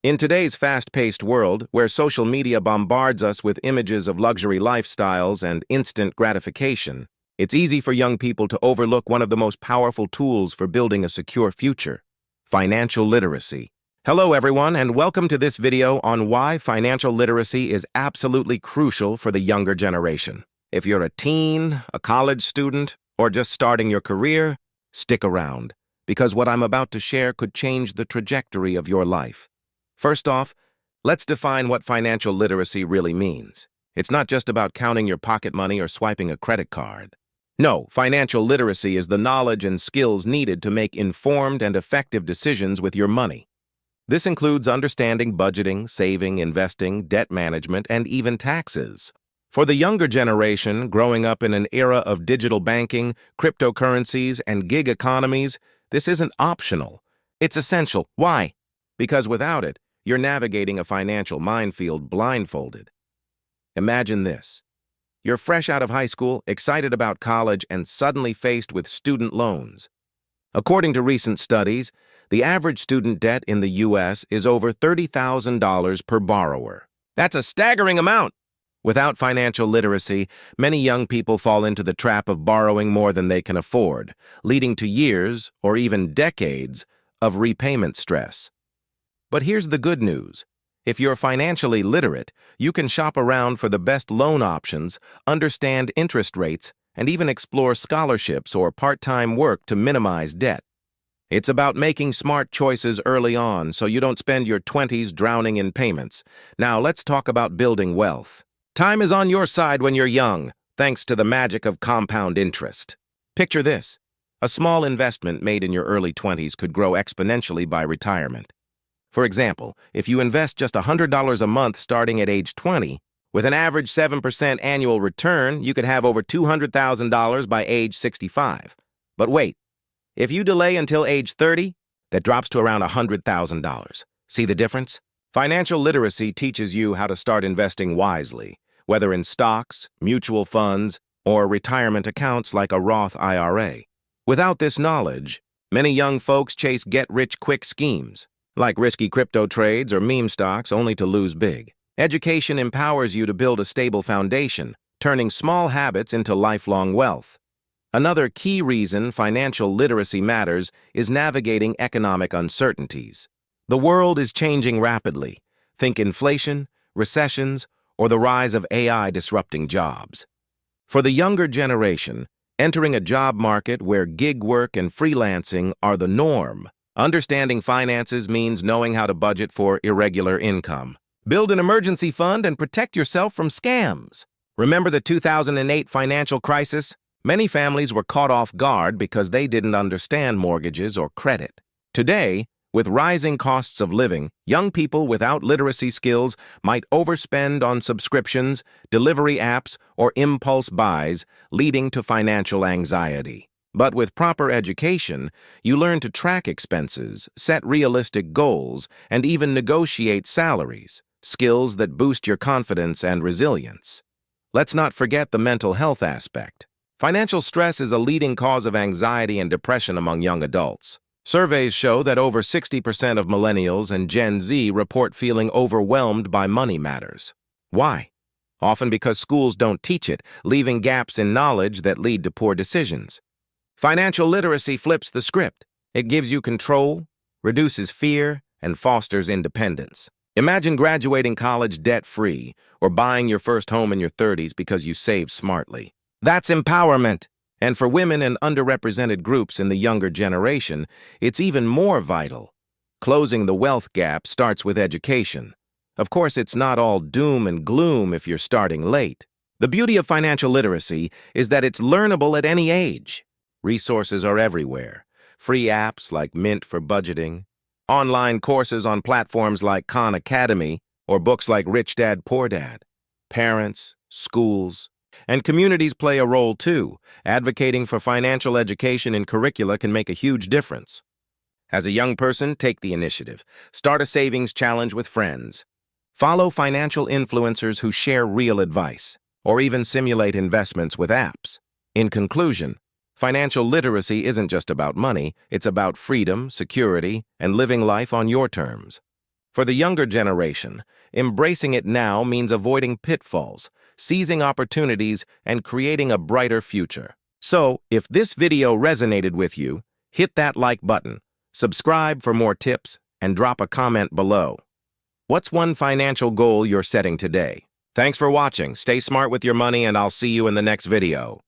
In today's fast-paced world, where social media bombards us with images of luxury lifestyles and instant gratification, it's easy for young people to overlook one of the most powerful tools for building a secure future: financial literacy. Hello everyone, and welcome to this video on why financial literacy is absolutely crucial for the younger generation. If you're a teen, a college student, or just starting your career, stick around, because what I'm about to share could change the trajectory of your life. First off, let's define what financial literacy really means. It's not just about counting your pocket money or swiping a credit card. No, financial literacy is the knowledge and skills needed to make informed and effective decisions with your money. This includes understanding budgeting, saving, investing, debt management, and even taxes. For the younger generation, growing up in an era of digital banking, cryptocurrencies, and gig economies, this isn't optional. It's essential. Why? Because without it, you're navigating a financial minefield blindfolded. Imagine this. You're fresh out of high school, excited about college, and suddenly faced with student loans. According to recent studies, the average student debt in the U.S. is over $30,000 per borrower. That's a staggering amount! Without financial literacy, many young people fall into the trap of borrowing more than they can afford, leading to years, or even decades, of repayment stress. But here's the good news. If you're financially literate, you can shop around for the best loan options, understand interest rates, and even explore scholarships or part-time work to minimize debt. It's about making smart choices early on so you don't spend your 20s drowning in payments. Now let's talk about building wealth. Time is on your side when you're young, thanks to the magic of compound interest. Picture this. A small investment made in your early 20s could grow exponentially by retirement. For example, if you invest just $100 a month starting at age 20, with an average 7% annual return, you could have over $200,000 by age 65. But wait, if you delay until age 30, that drops to around $100,000. See the difference? Financial literacy teaches you how to start investing wisely, whether in stocks, mutual funds, or retirement accounts like a Roth IRA. Without this knowledge, many young folks chase get-rich-quick schemes, like risky crypto trades or meme stocks, only to lose big. Education empowers you to build a stable foundation, turning small habits into lifelong wealth. Another key reason financial literacy matters is navigating economic uncertainties. The world is changing rapidly. Think inflation, recessions, or the rise of AI disrupting jobs. For the younger generation, entering a job market where gig work and freelancing are the norm, understanding finances means knowing how to budget for irregular income. Build an emergency fund and protect yourself from scams. Remember the 2008 financial crisis? Many families were caught off guard because they didn't understand mortgages or credit. Today, with rising costs of living, young people without literacy skills might overspend on subscriptions, delivery apps, or impulse buys, leading to financial anxiety. But with proper education, you learn to track expenses, set realistic goals, and even negotiate salaries, skills that boost your confidence and resilience. Let's not forget the mental health aspect. Financial stress is a leading cause of anxiety and depression among young adults. Surveys show that over 60% of millennials and Gen Z report feeling overwhelmed by money matters. Why? Often because schools don't teach it, leaving gaps in knowledge that lead to poor decisions. Financial literacy flips the script. It gives you control, reduces fear, and fosters independence. Imagine graduating college debt-free or buying your first home in your 30s because you saved smartly. That's empowerment. And for women and underrepresented groups in the younger generation, it's even more vital. Closing the wealth gap starts with education. Of course, it's not all doom and gloom if you're starting late. The beauty of financial literacy is that it's learnable at any age. Resources are everywhere. Free apps like Mint for budgeting, online courses on platforms like Khan Academy, or books like Rich Dad, Poor Dad. Parents, schools, and communities play a role too. Advocating for financial education in curricula can make a huge difference. As a young person, take the initiative. Start a savings challenge with friends. Follow financial influencers who share real advice, or even simulate investments with apps. In conclusion, financial literacy isn't just about money, it's about freedom, security, and living life on your terms. For the younger generation, embracing it now means avoiding pitfalls, seizing opportunities, and creating a brighter future. So, if this video resonated with you, hit that like button, subscribe for more tips, and drop a comment below. What's one financial goal you're setting today? Thanks for watching. Stay smart with your money, and I'll see you in the next video.